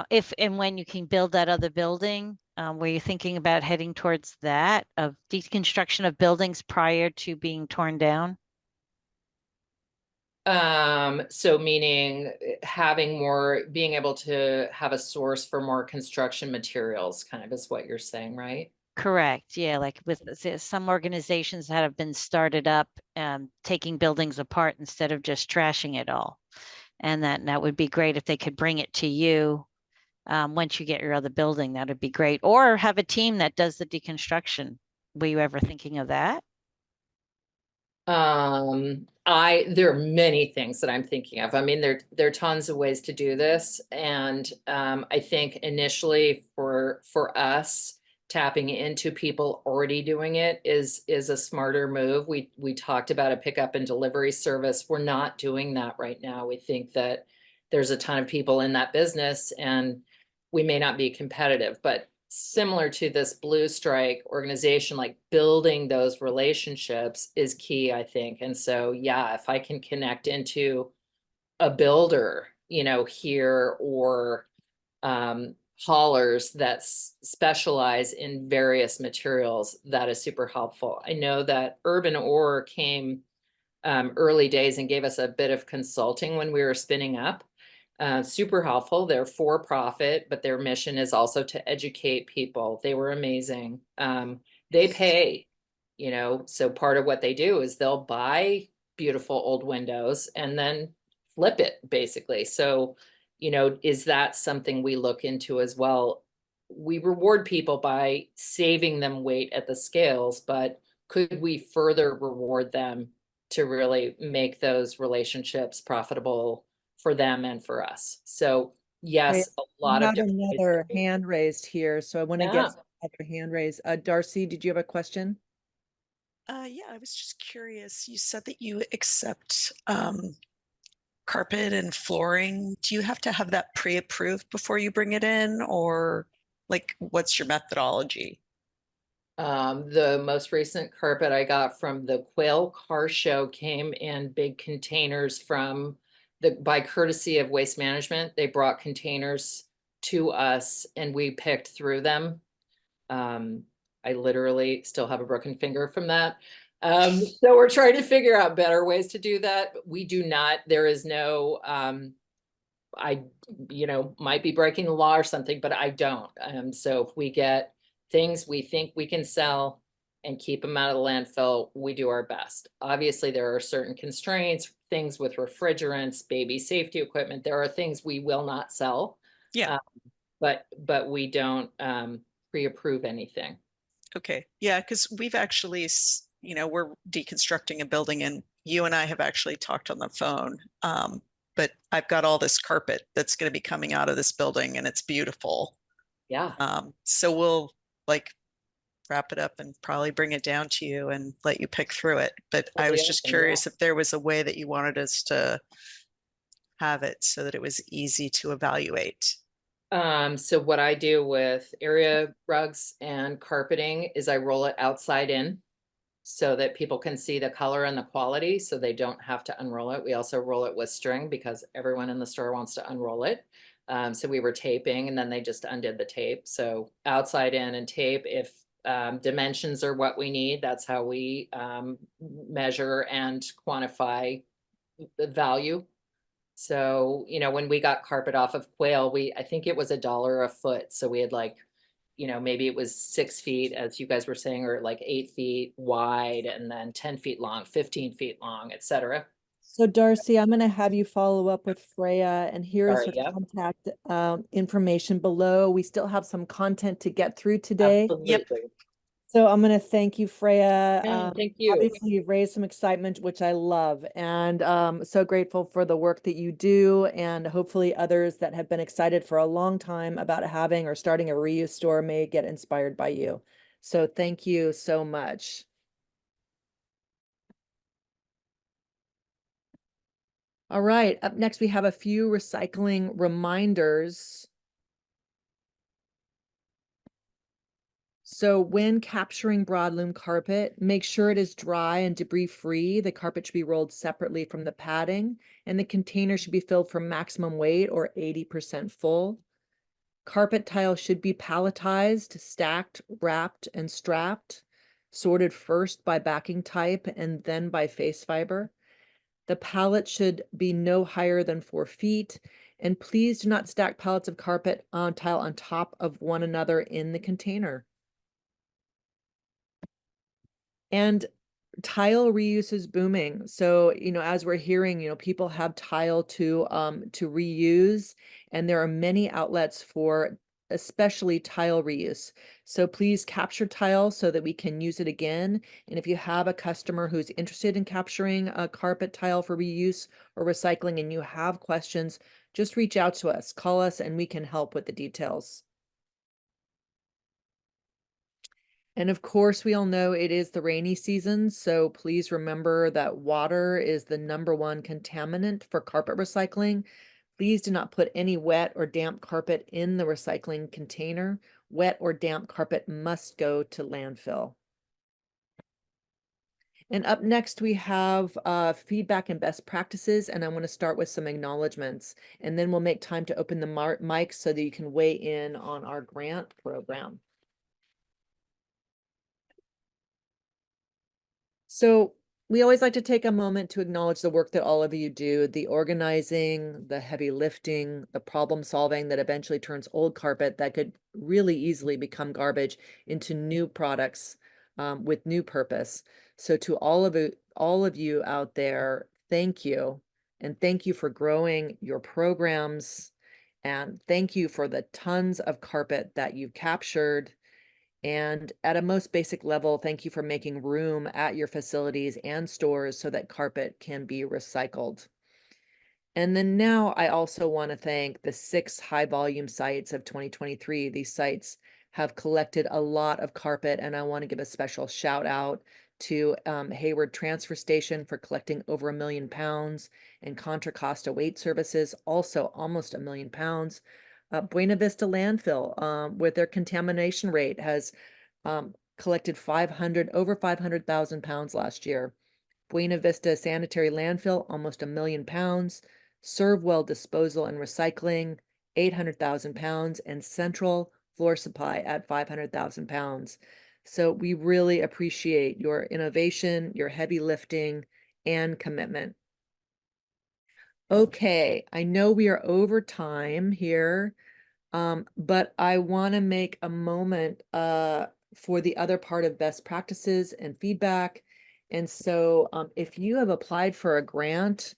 if and when you can build that other building? Were you thinking about heading towards that, of deconstruction of buildings prior to being torn down? So meaning having more, being able to have a source for more construction materials kind of is what you're saying, right? Correct. Yeah, like with some organizations that have been started up, taking buildings apart instead of just trashing it all. And that would be great if they could bring it to you once you get your other building. That would be great. Or have a team that does the deconstruction. Were you ever thinking of that? There are many things that I'm thinking of. I mean, there are tons of ways to do this. And I think initially for us, tapping into people already doing it is a smarter move. We talked about a pickup and delivery service. We're not doing that right now. We think that there's a ton of people in that business and we may not be competitive, but similar to this Blue Strike organization, like building those relationships is key, I think. And so, yeah, if I can connect into a builder, here, or haulers that specialize in various materials, that is super helpful. I know that Urban Ore came early days and gave us a bit of consulting when we were spinning up. Super helpful. They're for profit, but their mission is also to educate people. They were amazing. They pay, so part of what they do is they'll buy beautiful old windows and then flip it, basically. So, is that something we look into as well? We reward people by saving them weight at the scales, but could we further reward them to really make those relationships profitable for them and for us? So yes, a lot We of have different ways to another do it. hand raised here, so I want to Yeah. get another hand raised. Darcy, did you have a question? Yeah, I was just curious. You said that you accept carpet and flooring. Do you have to have that pre-approved before you bring it in, or like what's your methodology? The most recent carpet I got from the Quail Car Show came in big containers by courtesy of Waste Management. They brought containers to us and we picked through them. I literally still have a broken finger from that. So we're trying to figure out better ways to do that. We do not, there is no, I, might be breaking the law or something, but I don't. So if we get things we think we can sell and keep them out of the landfill, we do our best. Obviously, there are certain constraints, things with refrigerants, baby safety equipment. There are things we will not sell. Yeah. But we don't pre-approve anything. Okay. Yeah, because we've actually, we're deconstructing a building and you and I have actually talked on the phone. But I've got all this carpet that's going to be coming out of this building and it's beautiful. Yeah. So we'll like wrap it up and probably bring it down to you and let you pick through it. But I was just curious if there was a way that you wanted us to have it so that it was easy to evaluate. So what I do with area rugs and carpeting is I roll it outside in so that people can see the color and the quality, so they don't have to unroll it. We also roll it with string because everyone in the store wants to unroll it. So we were taping and then they just undid the tape. So outside in and tape, if dimensions are what we need, that's how we measure and quantify the value. So, when we got carpet off of Quail, I think it was $1 a foot. So we had maybe it was 6 feet, as you guys were saying, or like 8 feet wide and then 10 feet long, 15 feet long, etc. So Darcy, I'm going to have you follow up with Freya, and here is her contact information below. We still have some content to get through today. Absolutely. So I'm going to thank you, Freya. Thank you. Obviously, you've raised some excitement, which I love, and so grateful for the work that you do, and hopefully others that have been excited for a long time about having or starting a reuse store may get inspired by you. So thank you so much. All right, up next we have a few recycling reminders. So when capturing broadloom carpet, make sure it is dry and debris free. The carpet should be rolled separately from the padding, and the container should be filled for maximum weight or 80% full. Carpet tile should be palletized, stacked, wrapped, and strapped, sorted first by backing type and then by face fiber. The pallet should be no higher than 4 feet, and please do not stack pallets of carpet on tile on top of one another in the container. And tile reuse is booming. So, as we're hearing, people have tile to reuse, and there are many outlets for especially tile reuse. So please capture tile so that we can use it again. And if you have a customer who's interested in capturing a carpet tile for reuse or recycling and you have questions, just reach out to us, call us, and we can help with the details. And of course, we all know it is the rainy season, so please remember that water is the #1 contaminant for carpet recycling. Please do not put any wet or damp carpet in the recycling container. Wet or damp carpet must go to landfill. And up next, we have feedback and best practices, and I want to start with some acknowledgements, and then we'll make time to open the mic so that you can weigh in on our grant program. So we always like to take a moment to acknowledge the work that all of you do, the organizing, the heavy lifting, the problem solving that eventually turns old carpet that could really easily become garbage into new products with new purpose. So to all of you out there, thank you. And thank you for growing your programs. And thank you for the tons of carpet that you've captured. And at a most basic level, thank you for making room at your facilities and stores so that carpet can be recycled. And then now I also want to thank the 6 high volume sites of 2023. These sites have collected a lot of carpet, and I want to give a special shout out to Hayward Transfer Station for collecting over 1 million pounds, and Contra Costa Weight Services, also almost 1 million pounds. Buena Vista Landfill, with their contamination rate, has collected over 500,000 pounds last year. Buena Vista Sanitary Landfill, almost 1 million pounds. Servewell Disposal and Recycling, 800,000 pounds, and Central Floor Supply at 500,000 pounds. So we really appreciate your innovation, your heavy lifting, and commitment. Okay, I know we are over time here, but I want to make a moment for the other part of best practices and feedback. And so if you have applied for a grant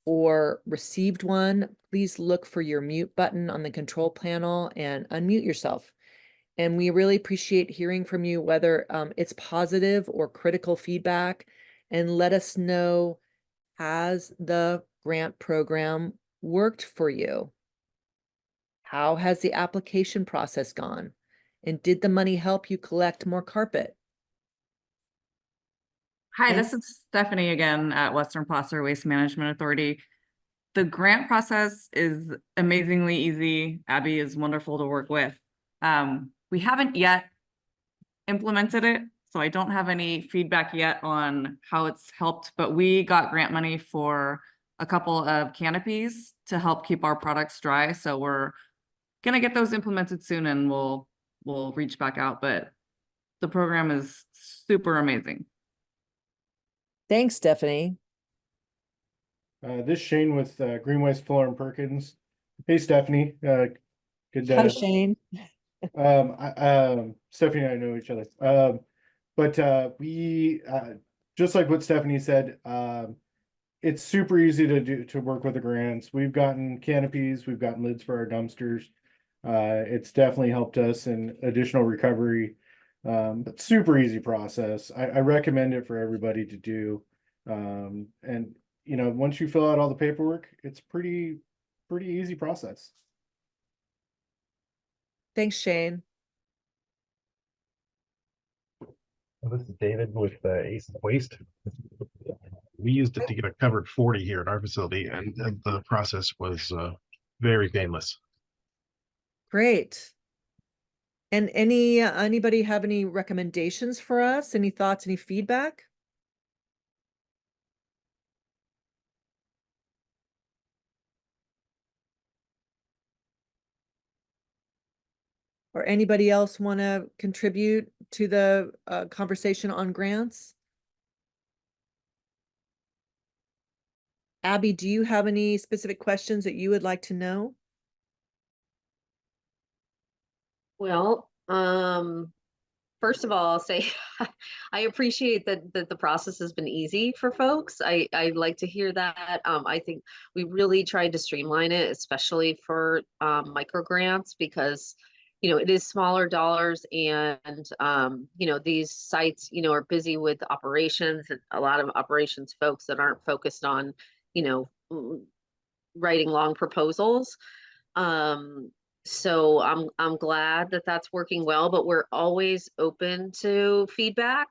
or received one, please look for your mute button on the control panel and unmute yourself. And we really appreciate hearing from you, whether it's positive or critical feedback, and let us know, has the grant program worked for you? How has the application process gone? And did the money help you collect more carpet? Hi, And- this is Stephanie again at Western Placer Waste Management Authority. The grant process is amazingly easy. Abby is wonderful to work with. We haven't yet implemented it, so I don't have any feedback yet on how it's helped, but we got grant money for a couple of canopies to help keep our products dry. So we're gonna get those implemented soon, and we'll reach back out, but the program is super amazing. Thanks, Stephanie. This is Shane with Green Waste Fuller and Perkins. Hey, Stephanie. Good. Hi, Shane. Stephanie and I know each other. But we just like what Stephanie said. It's super easy to work with the grants. We've gotten canopies, we've gotten lids for our dumpsters. It's definitely helped us in additional recovery. But super easy process. I recommend it for everybody to do. And you know, once you fill out all the paperwork, it's pretty easy process. Thanks, Shane. This is David with Ace Waste. We used it to get a covered 40 here at our facility, and the process was very painless. Great. And anybody have any recommendations for us? Any thoughts, any feedback? Or anybody else want to contribute to the conversation on grants? Abby, do you have any specific questions that you would like to know? Well, first of all, I'll say I appreciate that the process has been easy for folks. I like to hear that. I think we really tried to streamline it, especially for micro grants, because you know it is smaller dollars, and you know these sites are busy with operations, and a lot of operations folks that aren't focused on you know writing long proposals. Um, so I'm glad that that's working well, but we're always open to feedback,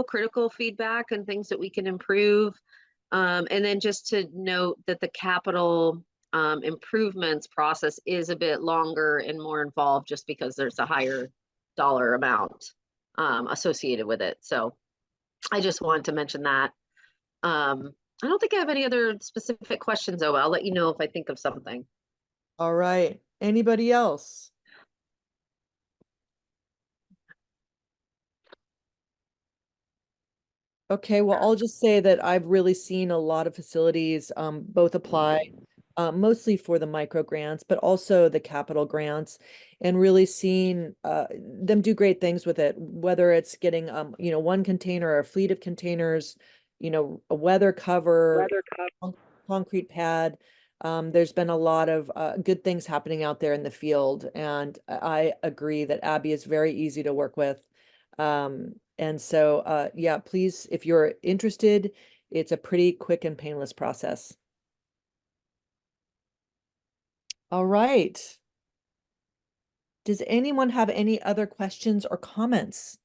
critical feedback and things that we can improve. And then just to note that the capital improvements process is a bit longer and more involved just because there's a higher dollar amount associated with it. So I just wanted to mention that. I don't think I have any other specific questions, though. I'll let you know if I think of something. All right. Anybody else? Okay, well, I'll just say that I've really seen a lot of facilities both apply mostly for the micro grants, but also the capital grants, and really seen them do great things with it, whether it's getting one container or a fleet of containers, a weather cover, concrete pad. There's been a lot of good things happening out there in the field, and I agree that Abby is very easy to work with. And so, yeah, please, if you're interested, it's a pretty quick and painless process. All right. Does anyone have any other questions or comments?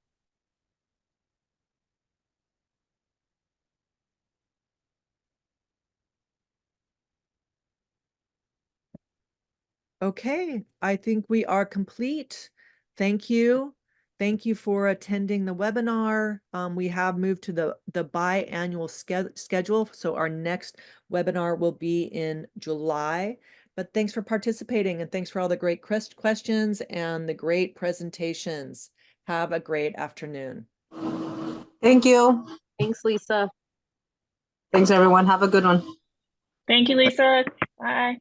Okay, I think we are complete. Thank you. Thank you for attending the webinar. We have moved to the biannual schedule, so our next webinar will be in July. But thanks for participating, and thanks for all the great questions and the great presentations. Have a great afternoon. Thank you. Thanks, Lisa. Thanks, everyone. Have a good one. Thank you, Lisa. Bye.